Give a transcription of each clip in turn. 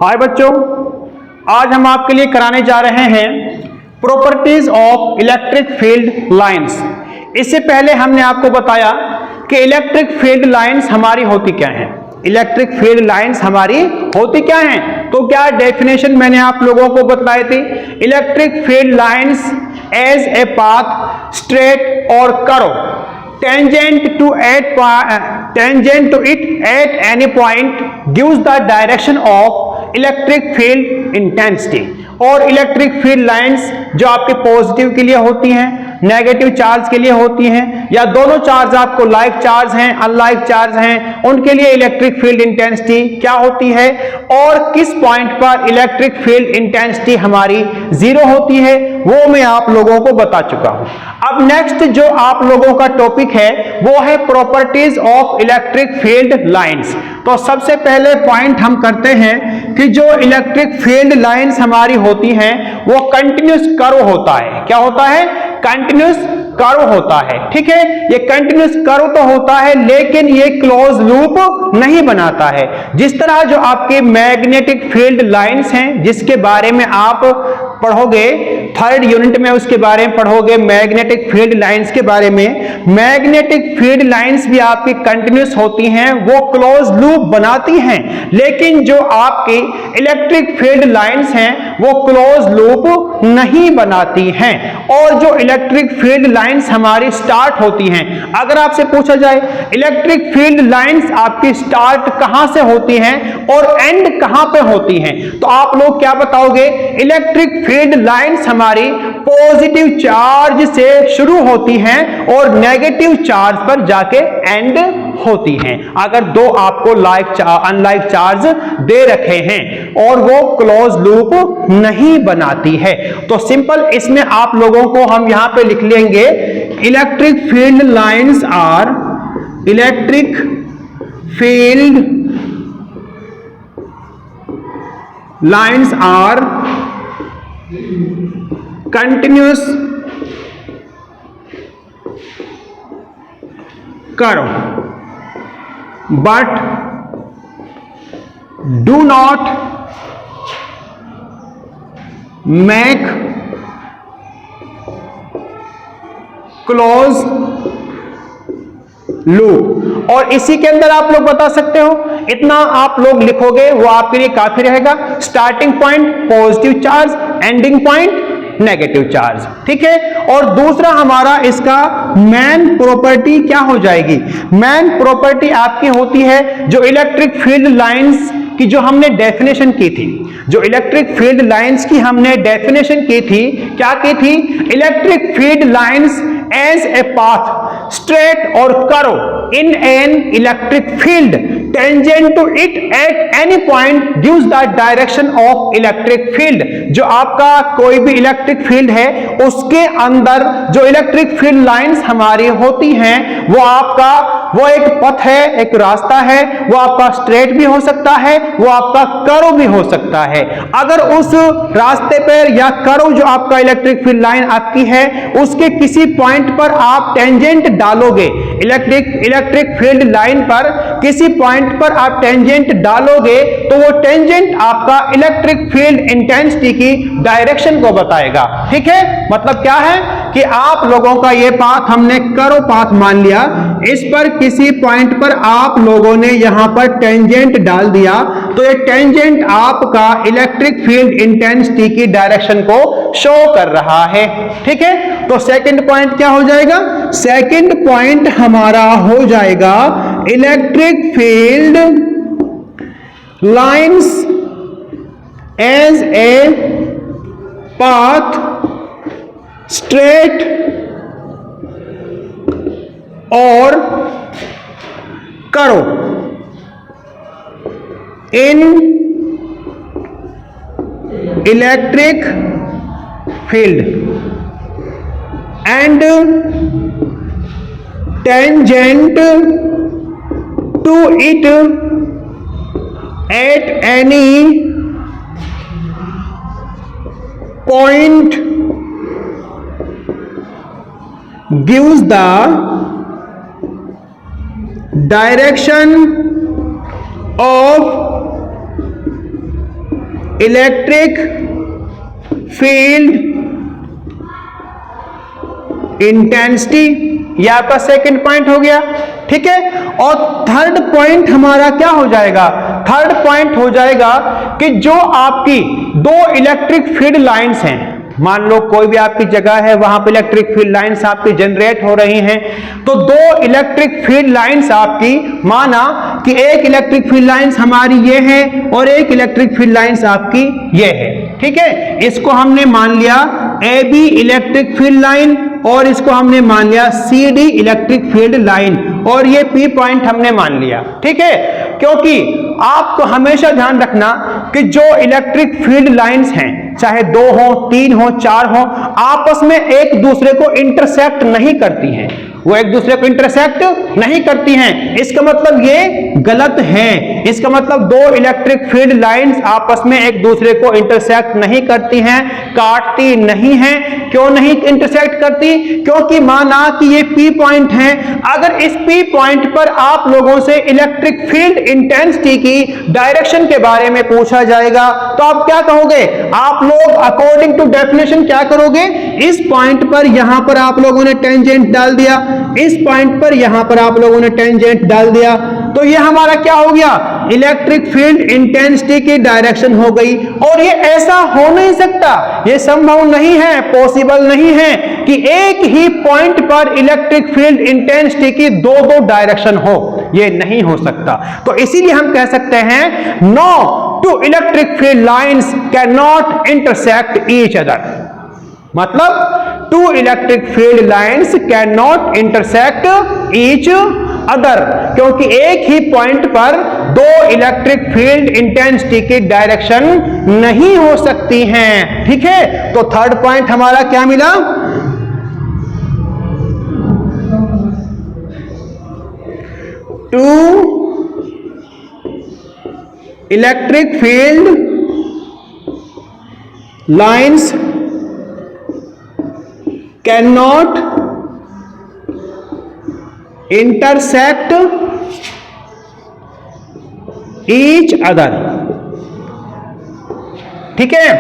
हाय बच्चों, आज हम आपके लिए कराने जा रहे हैं properties of electric field lines. इससे पहले हमने आपको बताया कि इलेक्ट्रिक फील्ड लाइंस हमारी होती क्या हैं। इलेक्ट्रिक फील्ड लाइंस हमारी होती क्या हैं, तो क्या डेफिनेशन मैंने आप लोगों को बताई थी। Electric field lines as a path straight और curve tangent to it at any point gives the direction of electric field intensity। और इलेक्ट्रिक फील्ड लाइंस जो आपके पॉजिटिव के लिए होती हैं, नेगेटिव चार्ज के लिए होती हैं, या दोनों चार्ज आपको लाइक चार्ज हैं अनलाइक चार्ज हैं, उनके लिए इलेक्ट्रिक फील्ड इंटेंसिटी क्या होती है और किस पॉइंट पर इलेक्ट्रिक फील्ड इंटेंसिटी हमारी जीरो होती है, वो मैं आप लोगों को बता चुका हूं। अब नेक्स्ट जो आप लोगों का टॉपिक है वो है properties of electric field lines. तो सबसे पहले पॉइंट हम करते हैं कि जो इलेक्ट्रिक फील्ड लाइंस हमारी होती हैं वो कंटिन्यूस कर्व होता है। क्या होता है? कंटिन्यूस कर्व होता है। ठीक है, ये कंटिन्यूस कर्व तो होता है लेकिन ये क्लोज लूप नहीं बनाता है। जिस तरह जो आपके मैग्नेटिक फील्ड लाइंस हैं, जिसके बारे में आप पढ़ोगे थर्ड यूनिट में, उसके बारे में पढ़ोगे मैग्नेटिक फील्ड लाइंस के बारे में। मैग्नेटिक फील्ड लाइंस भी आपकी कंटिन्यूस होती हैं, वो क्लोज लूप बनाती हैं, लेकिन जो आपकी इलेक्ट्रिक फील्ड लाइंस हैं वो क्लोज लूप नहीं बनाती हैं। और जो इलेक्ट्रिक फील्ड लाइंस हमारी स्टार्ट होती हैं, अगर आपसे पूछा जाए इलेक्ट्रिक फील्ड लाइंस आपकी स्टार्ट कहां से होती हैं और एंड कहां पे होती हैं, तो आप लोग क्या बताओगे? इलेक्ट्रिक फील्ड लाइंस हमारी पॉजिटिव चार्ज से शुरू होती हैं और नेगेटिव चार्ज पर जाके एंड होती हैं। अगर दो आपको अनलाइक चार्ज दे रखे हैं और वो क्लोज लूप नहीं बनाती है, तो सिंपल इसमें आप लोगों को हम यहां पे लिख लेंगे electric field lines are electric field lines are continuous curve but do not make close loop. और इसी के अंदर आप लोग बता सकते हो, इतना आप लोग लिखोगे वो आपके लिए काफी रहेगा। Starting point positive charge, ending point negative charge. ठीक है, और दूसरा हमारा इसका मेन प्रॉपर्टी क्या हो जाएगी? मेन प्रॉपर्टी आपकी होती है जो इलेक्ट्रिक फील्ड लाइंस की जो हमने डेफिनेशन की थी, जो इलेक्ट्रिक फील्ड लाइंस की हमने डेफिनेशन की थी, क्या की थी? Electric field lines as a path straight और curve in an electric field tangent to it at any point gives the direction of electric field. जो आपका कोई भी इलेक्ट्रिक फील्ड है उसके अंदर जो इलेक्ट्रिक फील्ड लाइंस हमारी होती हैं वो एक पथ है, एक रास्ता है, वो आपका स्ट्रेट भी हो सकता है, वो आपका कर्व भी हो सकता है। अगर उस रास्ते पर या कर्व जो आपका इलेक्ट्रिक फील्ड लाइन आपकी है उसके किसी पॉइंट पर आप टेंजेंट डालोगे, इलेक्ट्रिक फील्ड लाइन पर किसी पॉइंट पर आप टेंजेंट डालोगे तो वो टेंजेंट आपका इलेक्ट्रिक फील्ड इंटेंसिटी की डायरेक्शन को बताएगा। ठीक है, मतलब क्या है कि आप लोगों का ये पाथ हमने कर्व पाथ मान लिया, इस पर किसी पॉइंट पर आप लोगों ने यहां पर टेंजेंट डाल दिया तो ये टेंजेंट आपका इलेक्ट्रिक फील्ड इंटेंसिटी की डायरेक्शन को शो कर रहा है। ठीक है, तो सेकंड पॉइंट क्या हो जाएगा? सेकंड पॉइंट हमारा हो जाएगा electric field lines as a path straight और curve in electric field and tangent to it at any point gives the direction of electric field intensity, ये आपका सेकंड पॉइंट हो गया, ठीक है। और थर्ड पॉइंट हमारा क्या हो जाएगा? थर्ड पॉइंट हो जाएगा कि जो आपकी दो इलेक्ट्रिक फील्ड लाइंस हैं, मान लो कोई भी आपकी जगह है, वहां पे इलेक्ट्रिक फील्ड लाइंस आपकी जनरेट हो रही हैं, तो दो इलेक्ट्रिक फील्ड लाइंस आपकी, माना कि एक इलेक्ट्रिक फील्ड लाइंस हमारी ये है और एक इलेक्ट्रिक फील्ड लाइंस आपकी ये है, ठीक है। इसको हमने मान लिया A B electric field line और इसको हमने मान लिया C D electric field line और ये पी पॉइंट हमने मान लिया, ठीक है। क्योंकि आपको हमेशा ध्यान रखना कि जो इलेक्ट्रिक फील्ड लाइंस हैं, चाहे 2 हो, 3 हो, 4 हो, आपस में एक दूसरे को इंटरसेक्ट नहीं करती हैं, वो एक दूसरे को इंटरसेक्ट नहीं करती हैं। इसका मतलब ये गलत है। इसका मतलब दो इलेक्ट्रिक फील्ड लाइंस आपस में एक दूसरे को इंटरसेक्ट नहीं करती हैं, काटती नहीं हैं। क्यों नहीं इंटरसेक्ट करती? क्योंकि माना कि ये पी पॉइंट है, अगर इस पी पॉइंट पर आप लोगों से इलेक्ट्रिक फील्ड इंटेंसिटी की डायरेक्शन के बारे में पूछा जाएगा तो आप क्या कहोगे? आप लोग अकॉर्डिंग टू डेफिनेशन क्या करोगे? इस पॉइंट पर यहां पर आप लोगों ने टेंजेंट डाल दिया, इस पॉइंट पर यहां पर आप लोगों ने टेंजेंट डाल दिया, तो ये हमारा क्या हो गया? इलेक्ट्रिक फील्ड इंटेंसिटी की डायरेक्शन हो गई। और ये ऐसा हो नहीं सकता, ये संभव नहीं है, पॉसिबल नहीं है कि एक ही पॉइंट पर इलेक्ट्रिक फील्ड इंटेंसिटी की दो दो डायरेक्शन हो, ये नहीं हो सकता। तो इसीलिए हम कह सकते हैं no two electric field lines can not intersect each other. मतलब two electric field lines can not intersect each other, क्योंकि एक ही पॉइंट पर दो इलेक्ट्रिक फील्ड इंटेंसिटी की डायरेक्शन नहीं हो सकती हैं, ठीक है। तो थर्ड पॉइंट हमारा क्या मिला? Two electric field lines cannot intersect each other, ठीक है।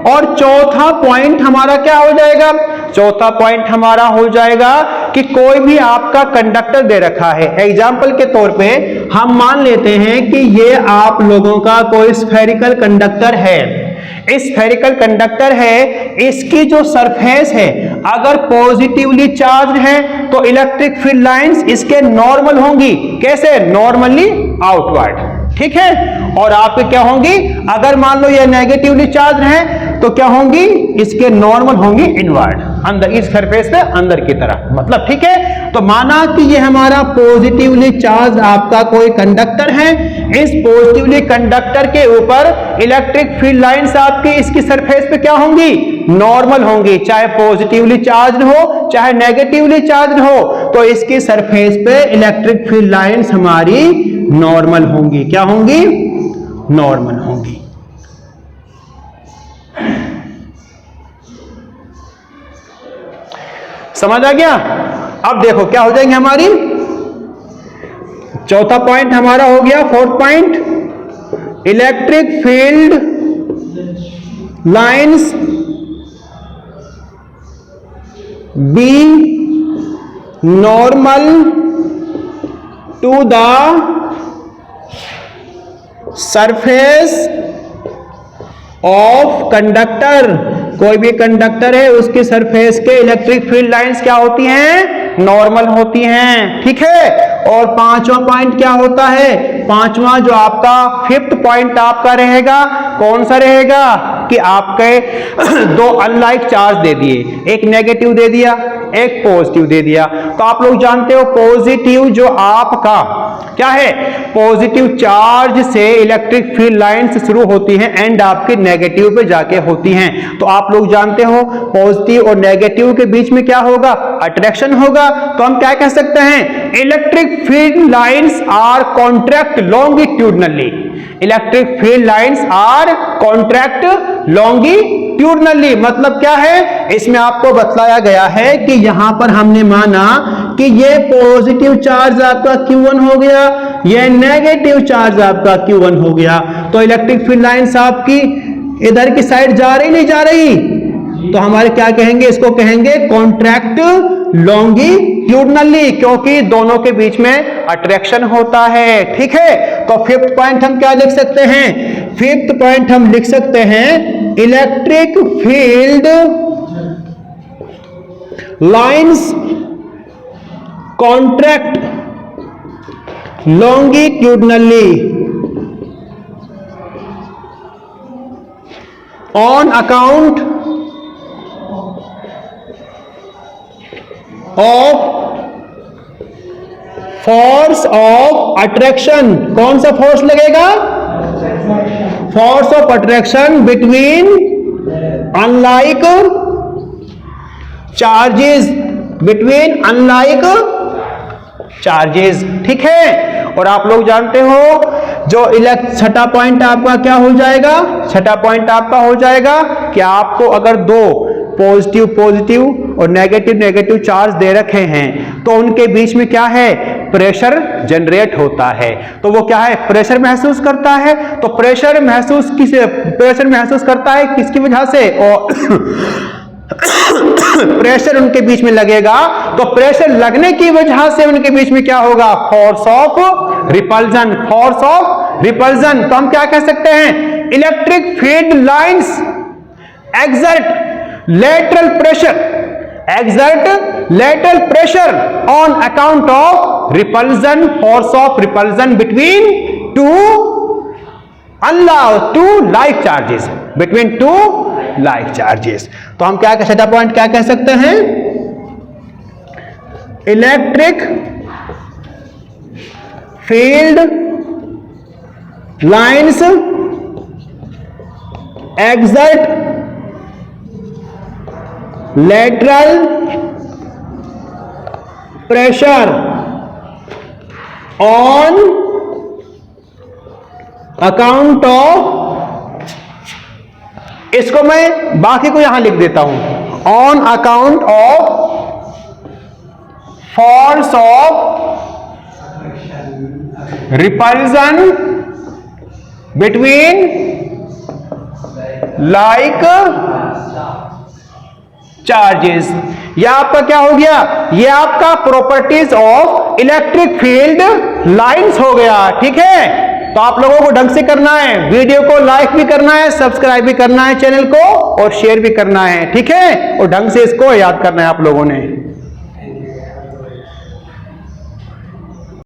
और चौथा पॉइंट हमारा क्या हो जाएगा? चौथा पॉइंट हमारा हो जाएगा कि कोई भी आपका कंडक्टर दे रखा है, एग्जाम्पल के तौर पे हम मान लेते हैं कि ये आप लोगों का कोई स्फेरिकल कंडक्टर है। स्फेरिकल कंडक्टर है, इसकी जो सरफेस है अगर पॉजिटिवली चार्ज है तो इलेक्ट्रिक फील्ड लाइंस इसके नॉर्मल होंगी। कैसे? नॉर्मली आउटवर्ड, ठीक है। और आपके क्या होंगी? अगर मान लो ये नेगेटिवली चार्ज है तो क्या होंगी? इसके नॉर्मल होंगी इनवर्ड, अंदर इस सरफेस पे अंदर की तरफ, मतलब, ठीक है। तो माना कि ये हमारा पॉजिटिवली चार्ज आपका कोई कंडक्टर है, इस पॉजिटिवली कंडक्टर के ऊपर इलेक्ट्रिक फील्ड लाइंस आपकी इसकी सरफेस पे क्या होंगी? नॉर्मल होंगी, चाहे पॉजिटिवली चार्ज हो चाहे नेगेटिवली चार्ज हो, तो इसकी सरफेस पे इलेक्ट्रिक फील्ड लाइंस हमारी नॉर्मल होंगी। क्या होंगी? नॉर्मल होंगी। समझ आ गया? अब देखो क्या हो जाएंगे हमारी। चौथा पॉइंट हमारा हो गया, fourth point, electric field lines be normal to the surface of conductor. कोई भी कंडक्टर है उसकी सरफेस के इलेक्ट्रिक फील्ड लाइंस क्या होती हैं? नॉर्मल होती हैं, ठीक है। और पांचवा पॉइंट क्या होता है? पांचवा जो आपका फिफ्थ पॉइंट आपका रहेगा, कौन सा रहेगा? कि आपके दो अनलाइक चार्ज दे दिए, एक नेगेटिव दे दिया, एक पॉजिटिव दे दिया। तो आप लोग जानते हो पॉजिटिव जो आपका क्या है? पॉजिटिव चार्ज से इलेक्ट्रिक फील्ड लाइंस शुरू होती हैं एंड आपके नेगेटिव पे जाके होती हैं। तो आप लोग जानते हो पॉजिटिव और नेगेटिव के बीच में क्या होगा? अट्रैक्शन होगा। तो हम क्या कह सकते हैं? Electric field lines are contract longitudinally. Electric field lines are contract longitudinally मतलब क्या है? इसमें आपको बतलाया गया है कि यहां पर हमने माना कि ये पॉजिटिव चार्ज आपका Q1 हो गया, ये नेगेटिव चार्ज आपका Q1 हो गया। तो इलेक्ट्रिक फील्ड लाइंस आपकी इधर की साइड जा रही नहीं जा रही, तो हमारे क्या कहेंगे, इसको कहेंगे कॉन्ट्रैक्ट लॉन्गिट्यूडनली, क्योंकि दोनों के बीच में अट्रैक्शन होता है। ठीक है, तो फिफ्थ पॉइंट हम क्या लिख सकते हैं, फिफ्थ पॉइंट हम लिख सकते हैं electric field lines contract longitudinally on account of force of attraction। कौन सा फोर्स लगेगा, force of attraction between unlike charges, between unlike charges. ठीक है, और आप लोग जानते हो जो छठा पॉइंट आपका क्या हो जाएगा, छठा पॉइंट आपका हो जाएगा कि आपको अगर दो पॉजिटिव पॉजिटिव और नेगेटिव नेगेटिव चार्ज दे रखे हैं तो उनके बीच में क्या है, प्रेशर जनरेट होता है। तो वो क्या है, प्रेशर महसूस करता है। तो प्रेशर महसूस करता है किसकी वजह से, और प्रेशर उनके बीच में लगेगा, तो प्रेशर लगने की वजह से उनके बीच में क्या होगा, force of repulsion, force of repulsion. तो हम क्या कह सकते हैं, electric field lines exert lateral pressure on account of repulsion, force of repulsion between two like charges, between two like charges। तो हम क्या छठा पॉइंट क्या कह सकते हैं, electric field lines exert lateral pressure on account of, इसको मैं बाकी को यहां लिख देता हूं, on account of force of repulsion between like charges. यह आपका क्या हो गया, ये आपका properties of electric field lines हो गया। ठीक है, तो आप लोगों को ढंग से करना है, वीडियो को लाइक भी करना है, सब्सक्राइब भी करना है चैनल को, और शेयर भी करना है। ठीक है, और ढंग से इसको याद करना है आप लोगों ने।